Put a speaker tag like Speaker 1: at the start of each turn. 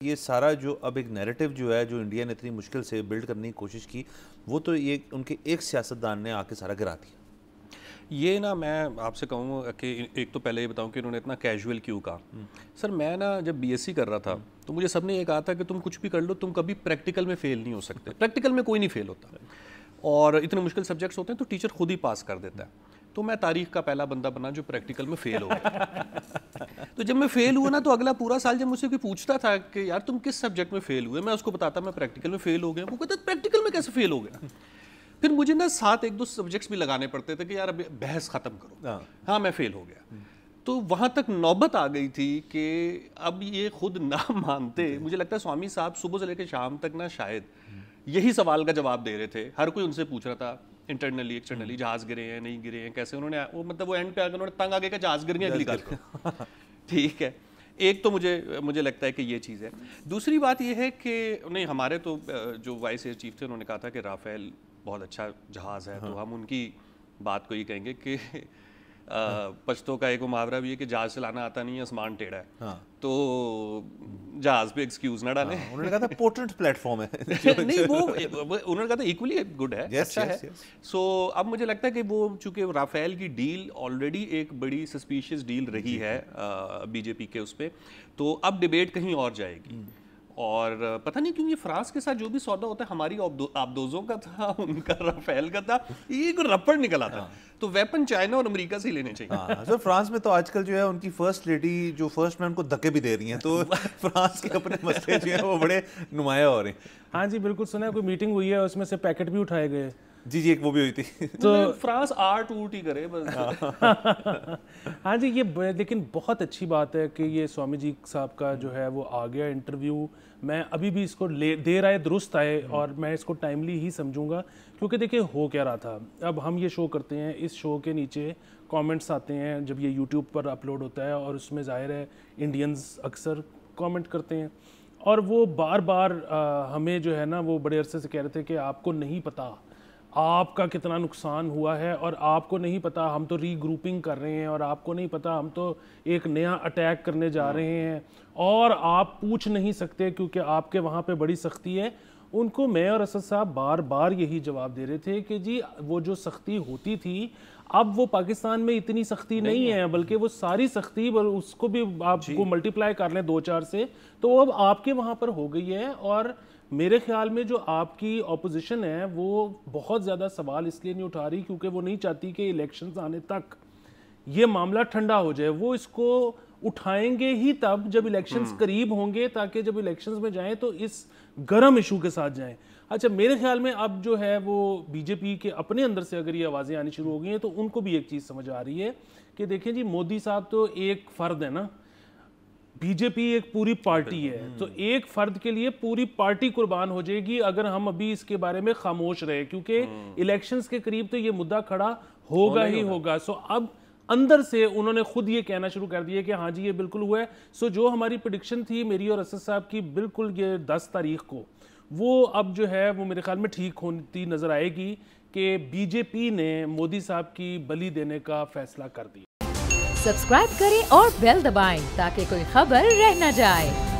Speaker 1: یہ سارا جو اب ایک نیریٹو جو ہے جو انڈیا نے اتنی مشکل سے بلڈ کرنے کی کوشش کی وہ تو یہ ان کے ایک سیاستدان نے آ کے سارا گرا دیا.
Speaker 2: یہ نا میں آپ سے کہوں کہ ایک تو پہلے یہ بتاؤں کہ انہوں نے اتنا کیجول کیوں کہا. سر میں نا جب بی ایس سی کر رہا تھا تو مجھے سب نے یہ کہا تھا کہ تم کچھ بھی کر لو تم کبھی پریکٹیکل میں فیل نہیں ہو سکتے. پریکٹیکل میں کوئی نہیں فیل ہوتا اور اتنے مشکل سبجیکٹس ہوتے ہیں تو ٹیچر خود ہی پاس کر دیتا ہے. تو میں تاریخ کا پہلا بندہ بنا جو پریکٹیکل میں فیل ہو گیا. تو جب میں فیل ہوا نا تو اگلا پورا سال جب مجھ سے کوئی پوچھتا تھا کہ یار تم کس سبجیکٹ میں فیل ہوئے, میں اس کو بتاتا میں پریکٹیکل میں فیل ہو گیا. وہ کہتا پریکٹیکل میں کیسے فیل ہو گیا. پھر مجھے نا ساتھ ایک دو سبجیکٹس بھی لگانے پڑتے تھے کہ یار اب بحث ختم کرو. ہاں میں فیل ہو گیا. تو وہاں تک نوبت آ گئی تھی کہ اب یہ خود نہ مانتے. مجھے لگتا ہے سوامی صاحب صبح سے لے کے شام تک نا شاید یہی سوال کا جواب دے رہے تھے. ہر کوئی ان سے پوچھ رہا تھا انٹرنلی ایکسٹرنلی جہاز گرے ہیں نہیں گرے ہیں کیسے. انہوں نے وہ مطلب وہ اینڈ پہ آ کے انہوں نے تنگ آ گیا کہ جہاز گر گئے اگلی بات کو. ٹھیک ہے, ایک تو مجھے لگتا ہے کہ یہ چیز ہے. دوسری بات یہ ہے کہ نہیں ہمارے تو جو وائس ایئر چیف تھے انہوں نے کہا تھا کہ رافیل بہت اچھا جہاز ہے. تو ہم ان کی بات کو یہ کہیں گے کہ پشتوں کا ایک محاورہ بھی ہے کہ جہاز چلانا آتا نہیں ہے آسمان ٹیڑھا ہے. تو جہاز پہ ایکسکیوز نہ ڈالیں.
Speaker 1: انہوں نے کہا تھا پورٹنٹ پلیٹ فارم ہے.
Speaker 2: نہیں وہ انہوں نے کہا تھا ایکولی گڈ ہے, اچھا ہے. سو اب مجھے لگتا ہے کہ وہ چونکہ رافیل کی ڈیل آلریڈی ایک بڑی سسپیشیس ڈیل رہی ہے بی جے پی کے اس پہ, تو اب ڈبیٹ کہیں اور جائے گی. اور پتہ نہیں کیوں یہ فرانس کے ساتھ جو بھی سودا ہوتا ہے ہماری آبدوزوں کا تھا ان کا رافیل کا تھا, یہ کوئی رپڑ نکلا تھا. تو ویپن چائنا اور امریکہ سے ہی لینے چاہیے.
Speaker 1: سر فرانس میں تو آج کل جو ہے ان کی فرسٹ لیڈی جو فرسٹ مین کو دھکے بھی دے رہی ہیں, تو فرانس کے اپنے مسئلے جو ہیں وہ بڑے نمایاں ہو رہے ہیں.
Speaker 3: ہاں جی بالکل سنا ہے, کوئی میٹنگ ہوئی ہے اس میں سے پیکٹ بھی اٹھائے گئے.
Speaker 1: جی ایک وہ بھی ہوئی تھی.
Speaker 2: تو فرانس آرٹ اوٹ ہی کرے بس.
Speaker 3: ہاں جی یہ لیکن بہت اچھی بات ہے کہ یہ سوامی جی صاحب کا جو ہے وہ آ گیا انٹرویو. میں ابھی بھی اس کو دیر آئے درست آئے اور میں اس کو ٹائملی ہی سمجھوں گا, کیونکہ دیکھیں ہو کیا رہا تھا. اب ہم یہ شو کرتے ہیں, اس شو کے نیچے کامنٹس آتے ہیں جب یہ یوٹیوب پر اپلوڈ ہوتا ہے, اور اس میں ظاہر ہے انڈینز اکثر کامنٹ کرتے ہیں, اور وہ بار بار ہمیں جو ہے نا وہ بڑے عرصے سے کہہ رہے تھے کہ آپ کو نہیں پتہ آپ کا کتنا نقصان ہوا ہے, اور آپ کو نہیں پتہ ہم تو ری گروپنگ کر رہے ہیں, اور آپ کو نہیں پتہ ہم تو ایک نیا اٹیک کرنے جا رہے ہیں, اور آپ پوچھ نہیں سکتے کیونکہ آپ کے وہاں پہ بڑی سختی ہے. ان کو میں اور اسد صاحب بار بار یہی جواب دے رہے تھے کہ جی وہ جو سختی ہوتی تھی اب وہ پاکستان میں اتنی سختی نہیں ہے, بلکہ وہ ساری سختی اس کو بھی آپ کو ملٹیپلائی کر لیں 2-4 سے تو وہ اب آپ کے وہاں پر ہو گئی ہے. اور میرے خیال میں جو آپ کی اپوزیشن ہے وہ بہت زیادہ سوال اس لیے نہیں اٹھا رہی کیونکہ وہ نہیں چاہتی کہ الیکشنز آنے تک یہ معاملہ ٹھنڈا ہو جائے. وہ اس کو اٹھائیں گے ہی تب جب الیکشنز قریب ہوں گے, تاکہ جب الیکشنز میں جائیں تو اس گرم ایشو کے ساتھ جائیں. اچھا میرے خیال میں اب جو ہے وہ بی جے پی کے اپنے اندر سے اگر یہ آوازیں آنی شروع ہو گئی ہیں تو ان کو بھی ایک چیز سمجھ آ رہی ہے کہ دیکھیں جی مودی صاحب تو ایک فرد ہے نا, بی جے پی ایک پوری پارٹی ہے, تو ایک فرد کے لیے پوری پارٹی قربان ہو جائے گی اگر ہم ابھی اس کے بارے میں خاموش رہے, کیونکہ الیکشنز کے قریب تو یہ مدعا کھڑا ہوگا ہی ہوگا. سو اب اندر سے انہوں نے خود یہ کہنا شروع کر دیا کہ ہاں جی یہ بالکل ہوا ہے. سو جو ہماری پریڈکشن تھی میری اور اسد صاحب کی بالکل یہ 10 تاریخ کو, وہ اب جو ہے وہ میرے خیال میں ٹھیک ہوتی نظر آئے گی کہ بی جے پی نے مودی صاحب کی بلی دینے کا فیصلہ کر دیا.
Speaker 4: سبسکرائب کریں اور بیل دبائیں تاکہ کوئی خبر رہ نہ جائے.